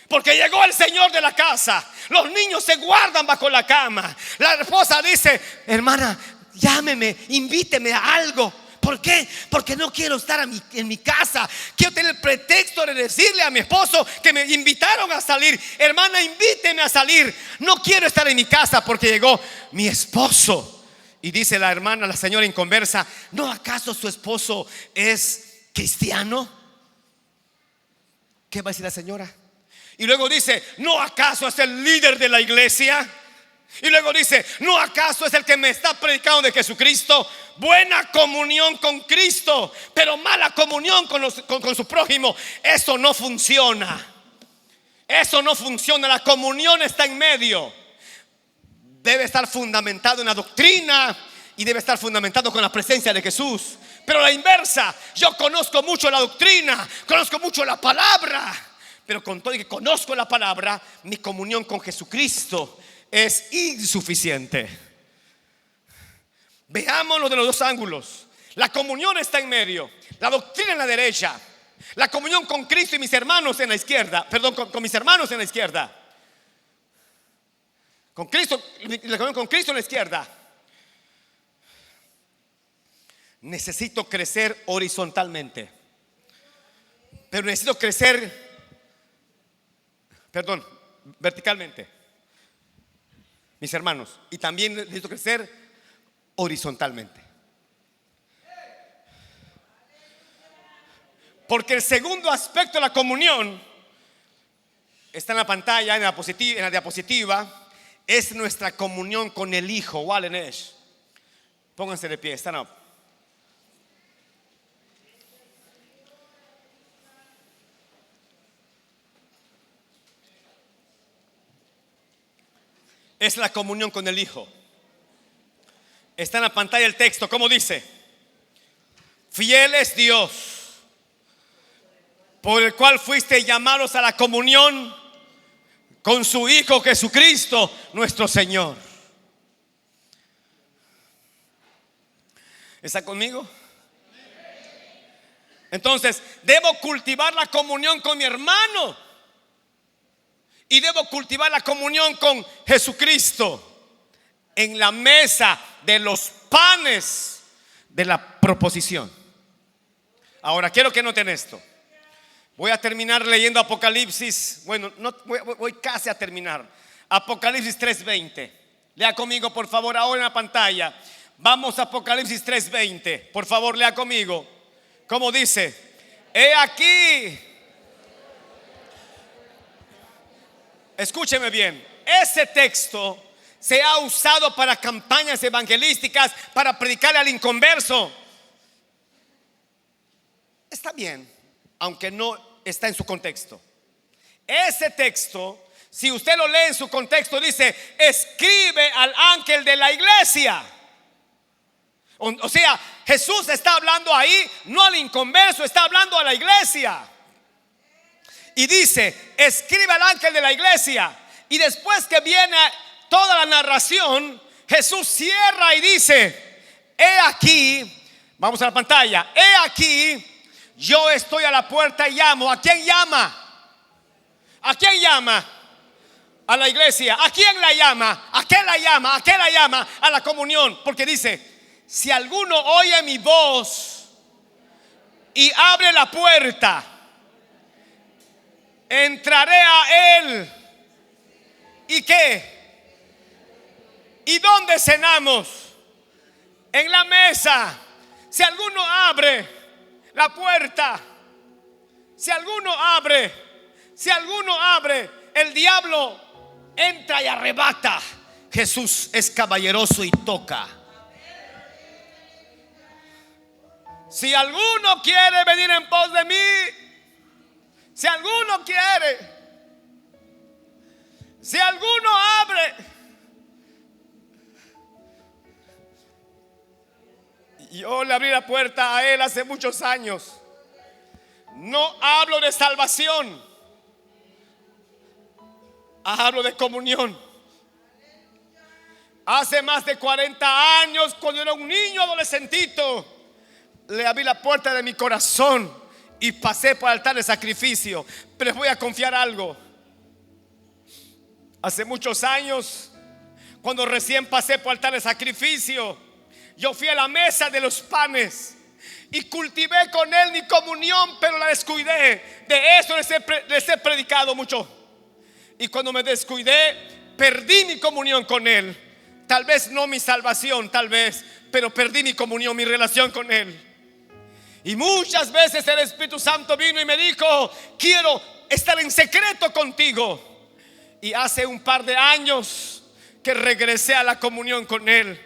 Porque llegó el Señor de la casa. Los niños se guardan bajo la cama. La esposa dice: hermana, llámeme, invíteme a algo. ¿Por qué? Porque no quiero estar en mi casa. Quiero tener el pretexto de decirle a mi esposo que me invitaron a salir. Hermana, invíteme a salir. No quiero estar en mi casa porque llegó mi esposo. Y dice la hermana, la señora inconversa: ¿no acaso su esposo es cristiano? ¿Qué va a decir la señora? Y luego dice: ¿no acaso es el líder de la iglesia? Y luego dice: ¿no acaso es el que me está predicando de Jesucristo? Buena comunión con Cristo, pero mala comunión con su prójimo. Eso no funciona. Eso no funciona. La comunión está en medio. Debe estar fundamentado en la doctrina y debe estar fundamentado con la presencia de Jesús. Pero la inversa: yo conozco mucho la doctrina, conozco mucho la palabra, pero con todo y que conozco la palabra, mi comunión con Jesucristo es insuficiente. Veámoslo de los dos ángulos. La comunión está en medio, la doctrina en la derecha, la comunión con Cristo y mis hermanos en la izquierda. Perdón, con mis hermanos en la izquierda. Con Cristo, la comunión con Cristo en la izquierda. Necesito crecer horizontalmente, pero necesito crecer, verticalmente, mis hermanos. Y también necesito crecer horizontalmente. Porque el segundo aspecto de la comunión está en la pantalla, en la diapositiva. Es nuestra comunión con el Hijo. Walenesh. Pónganse de pie, stand up. Es la comunión con el Hijo. Está en la pantalla el texto, ¿cómo dice? Fiel es Dios, por el cual fuiste llamados a la comunión con su Hijo Jesucristo, nuestro Señor. ¿Está conmigo? Entonces, debo cultivar la comunión con mi hermano y debo cultivar la comunión con Jesucristo en la mesa de los panes de la proposición. Ahora quiero que noten esto. Voy a terminar leyendo Apocalipsis. Bueno, voy casi a terminar. Apocalipsis 3:20. Lea conmigo, por favor, ahora en la pantalla. Vamos a Apocalipsis 3:20. Por favor, lea conmigo. ¿Cómo dice? He aquí. Escúcheme bien. Ese texto se ha usado para campañas evangelísticas, para predicarle al inconverso. Está bien, aunque no está en su contexto. Ese texto, si usted lo lee en su contexto, dice: escribe al ángel de la iglesia. O sea, Jesús está hablando ahí, no al inconverso, está hablando a la iglesia. Y dice: escribe al ángel de la iglesia. Y después que viene toda la narración, Jesús cierra y dice: he aquí, vamos a la pantalla, he aquí, yo estoy a la puerta y llamo. ¿A quién llama? ¿A quién llama? A la iglesia. ¿A quién la llama? ¿A qué la llama? ¿A qué la llama? A la comunión. Porque dice: si alguno oye mi voz y abre la puerta, entraré a él. ¿Y qué? ¿Y dónde cenamos? En la mesa. Si alguno abre la puerta, si alguno abre, el diablo entra y arrebata. Jesús es caballeroso y toca. Si alguno quiere venir en pos de mí, si alguno quiere, si alguno abre. Yo le abrí la puerta a él hace muchos años. No hablo de salvación, hablo de comunión. Hace más de 40 años, cuando era un niño adolescentito, le abrí la puerta de mi corazón y pasé por el altar de sacrificio. Pero les voy a confiar algo. Hace muchos años, cuando recién pasé por altar de sacrificio, yo fui a la mesa de los panes y cultivé con él mi comunión, pero la descuidé. De eso les he predicado mucho. Y cuando me descuidé, perdí mi comunión con él. Tal vez no mi salvación, tal vez, pero perdí mi comunión, mi relación con él. Y muchas veces el Espíritu Santo vino y me dijo: quiero estar en secreto contigo. Y hace un par de años que regresé a la comunión con él.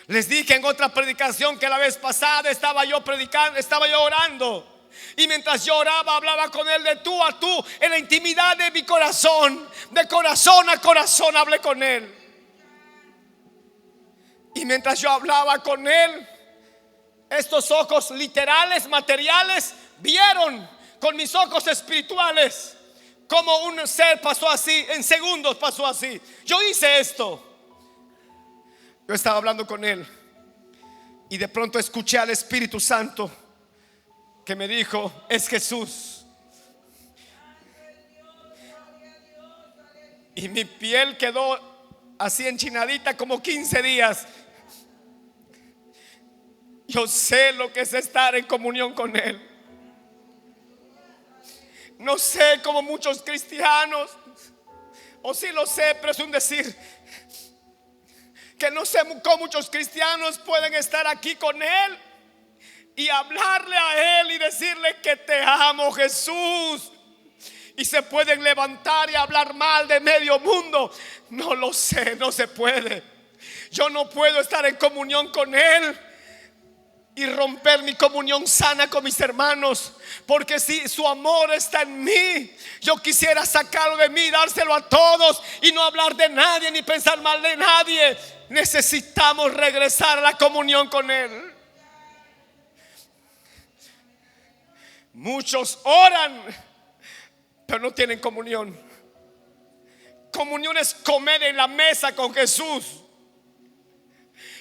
Les dije en otra predicación que la vez pasada estaba yo predicando, estaba yo orando. Y mientras yo oraba, hablaba con él de tú a tú, en la intimidad de mi corazón. De corazón a corazón hablé con él. Y mientras yo hablaba con él, estos ojos literales, materiales, vieron con mis ojos espirituales como un ser pasó así, en segundos pasó así. Yo hice esto. Yo estaba hablando con él y de pronto escuché al Espíritu Santo que me dijo: es Jesús. Y mi piel quedó así enchinadita como 15 días. Yo sé lo que es estar en comunión con él. No sé cómo muchos cristianos, o sí lo sé, pero es un decir, que no sé cómo muchos cristianos pueden estar aquí con él y hablarle a él y decirle que te amo, Jesús, y se pueden levantar y hablar mal de medio mundo. No lo sé, no se puede. Yo no puedo estar en comunión con él y romper mi comunión sana con mis hermanos, porque si su amor está en mí, yo quisiera sacarlo de mí, dárselo a todos y no hablar de nadie ni pensar mal de nadie. Necesitamos regresar a la comunión con él. Muchos oran, pero no tienen comunión. Comunión es comer en la mesa con Jesús.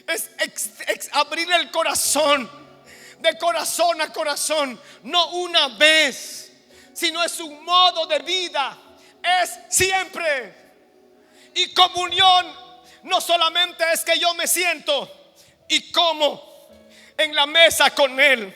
Es abrir el corazón, de corazón a corazón, no una vez, sino es un modo de vida, es siempre. Y comunión no solamente es que yo me siento y como en la mesa con él.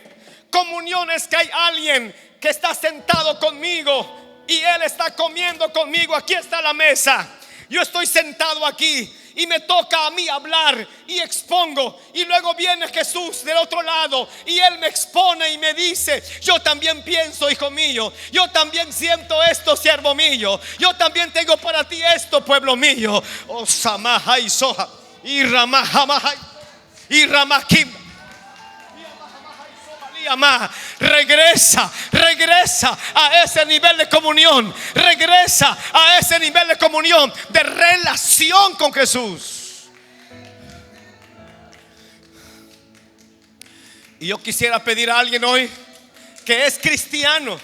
Comunión es que hay alguien que está sentado conmigo y él está comiendo conmigo. Aquí está la mesa, yo estoy sentado aquí y me toca a mí hablar y expongo, y luego viene Jesús del otro lado y él me expone y me dice: yo también pienso, hijo mío, yo también siento esto, siervo mío, yo también tengo para ti esto, pueblo mío. Oh, Samaha y Soha y Ramahamaha y Ramakim. Regresa a ese nivel de comunión. Regresa a ese nivel de comunión, de relación con Jesús. Y yo quisiera pedir a alguien hoy que es cristiano,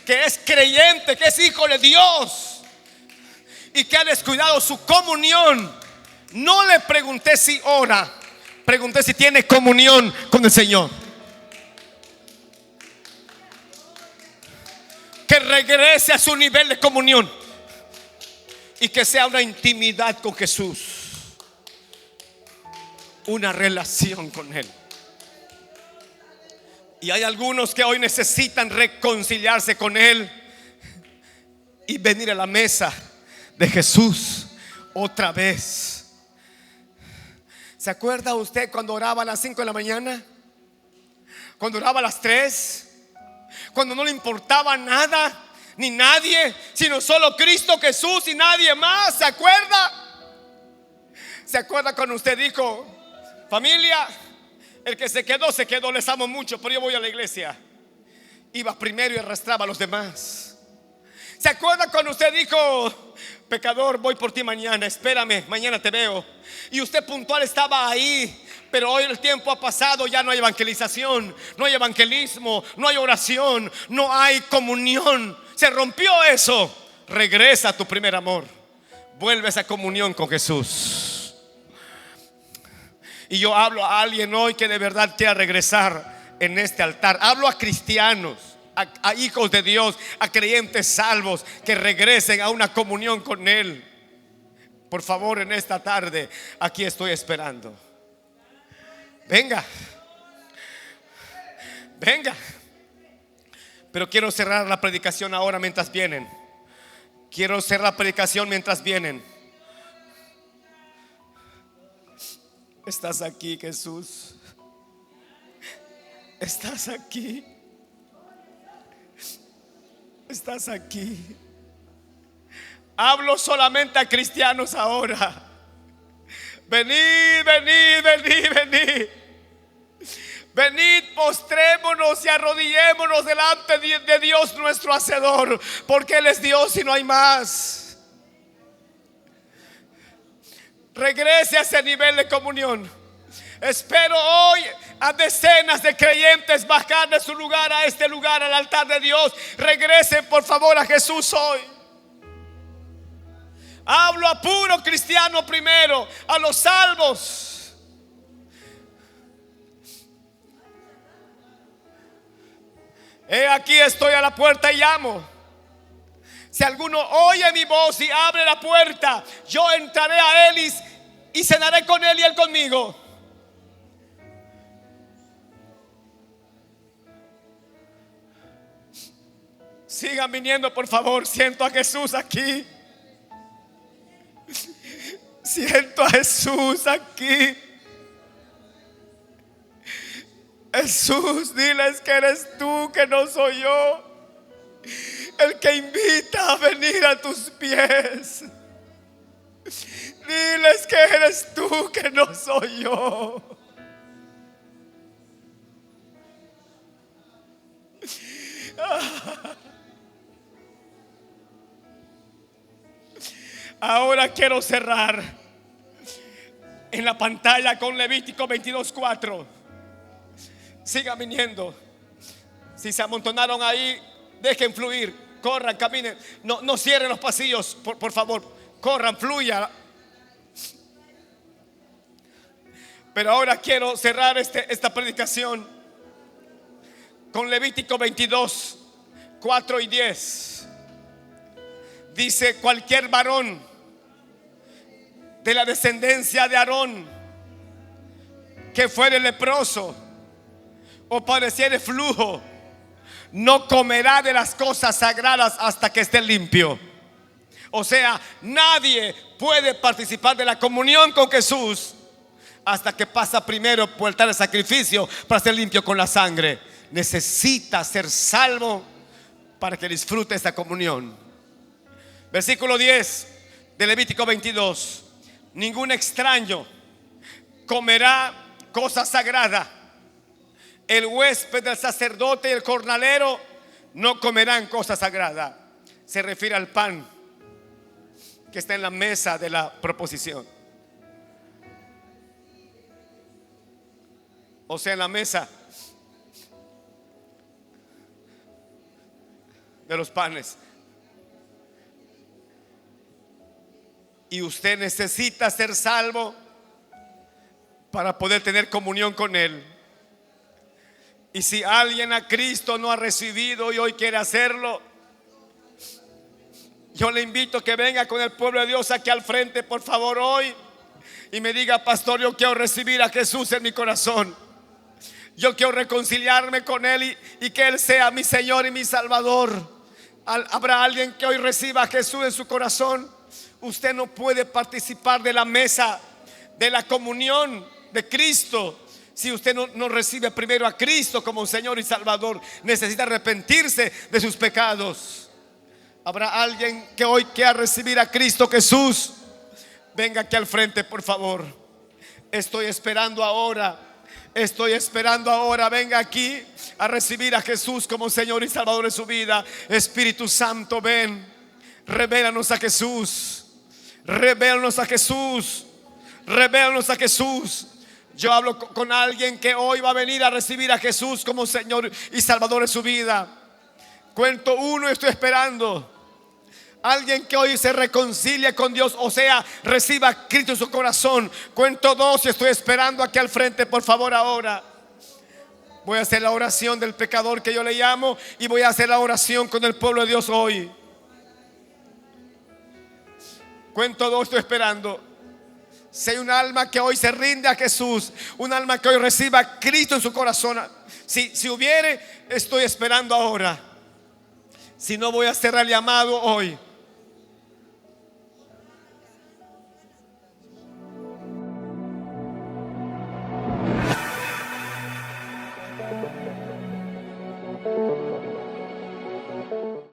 que es creyente, que es hijo de Dios y que ha descuidado su comunión. No le pregunté si ora, pregunté si tiene comunión con el Señor. Que regrese a su nivel de comunión y que sea una intimidad con Jesús, una relación con él. Y hay algunos que hoy necesitan reconciliarse con él y venir a la mesa de Jesús otra vez. ¿Se acuerda usted cuando oraba a las 5 de la mañana? Cuando oraba a las 3, cuando no le importaba nada ni nadie, sino solo Cristo Jesús y nadie más. ¿Se acuerda? ¿Se acuerda cuando usted dijo: familia, el que se quedó, les amo mucho, pero yo voy a la iglesia? Iba primero y arrastraba a los demás. ¿Se acuerda cuando usted dijo: pecador, voy por ti mañana, espérame, mañana te veo? Y usted puntual estaba ahí. Pero hoy el tiempo ha pasado, ya no hay evangelización, no hay evangelismo, no hay oración, no hay comunión. Se rompió eso. Regresa a tu primer amor. Vuelve a esa comunión con Jesús. Y yo hablo a alguien hoy que de verdad quiera regresar en este altar. Hablo a cristianos, a hijos de Dios, a creyentes salvos que regresen a una comunión con Él. Por favor, en esta tarde, aquí estoy esperando. Venga. Venga. Pero quiero cerrar la predicación ahora mientras vienen. Quiero cerrar la predicación mientras vienen. Estás aquí, Jesús. Estás aquí. Estás aquí. Hablo solamente a cristianos ahora. Venid, venid, venid, venid. Venid, postrémonos y arrodillémonos delante de Dios nuestro Hacedor, porque Él es Dios y no hay más. Regrese a ese nivel de comunión. Espero hoy a decenas de creyentes bajar de su lugar a este lugar, al altar de Dios. Regresen por favor a Jesús hoy. Hablo a puro cristiano primero, a los salvos. He aquí estoy a la puerta y llamo. Si alguno oye mi voz y abre la puerta, yo entraré a él y cenaré con él y él conmigo. Sigan viniendo por favor. Siento a Jesús aquí. Siento a Jesús aquí. Jesús, diles que eres tú, que no soy yo. El que invita a venir a tus pies. Diles que eres tú, que no soy yo. Ahora quiero cerrar en la pantalla con Levítico 22:4. Sigan viniendo. Si se amontonaron ahí, dejen fluir. Corran, caminen. No cierren los pasillos, por favor. Corran, fluya. Pero ahora quiero cerrar esta predicación con Levítico 22:4 y 10. Dice: cualquier varón de la descendencia de Aarón que fuere leproso o padeciere flujo, no comerá de las cosas sagradas hasta que esté limpio. O sea, nadie puede participar de la comunión con Jesús hasta que pasa primero por el altar de sacrificio para ser limpio con la sangre. Necesita ser salvo para que disfrute esta comunión. Versículo 10 de Levítico 22. Ningún extraño comerá cosa sagrada. El huésped del sacerdote y el jornalero no comerán cosa sagrada. Se refiere al pan que está en la mesa de la proposición. O sea, en la mesa de los panes. Y usted necesita ser salvo para poder tener comunión con Él. Y si alguien a Cristo no ha recibido y hoy quiere hacerlo, yo le invito a que venga con el pueblo de Dios aquí al frente, por favor, hoy, y me diga: pastor, yo quiero recibir a Jesús en mi corazón. Yo quiero reconciliarme con Él y que Él sea mi Señor y mi Salvador. ¿Habrá alguien que hoy reciba a Jesús en su corazón? Usted no puede participar de la mesa de la comunión de Cristo si usted no recibe primero a Cristo como Señor y Salvador. Necesita arrepentirse de sus pecados. ¿Habrá alguien que hoy quiera recibir a Cristo Jesús? Venga aquí al frente, por favor. Estoy esperando ahora. Estoy esperando ahora. Venga aquí a recibir a Jesús como Señor y Salvador de su vida. Espíritu Santo, ven. Revélanos a Jesús. Revélanos a Jesús. Revélanos a Jesús. Yo hablo con alguien que hoy va a venir a recibir a Jesús como Señor y Salvador de su vida. Cuento uno y estoy esperando. Alguien que hoy se reconcilie con Dios, o sea, reciba a Cristo en su corazón. Cuento dos y estoy esperando aquí al frente, por favor, ahora. Voy a hacer la oración del pecador que yo le llamo, y voy a hacer la oración con el pueblo de Dios hoy. Cuento dos, estoy esperando. Si hay un alma que hoy se rinde a Jesús, un alma que hoy reciba a Cristo en su corazón, si hubiere, estoy esperando ahora. Si no, voy a cerrar el llamado hoy.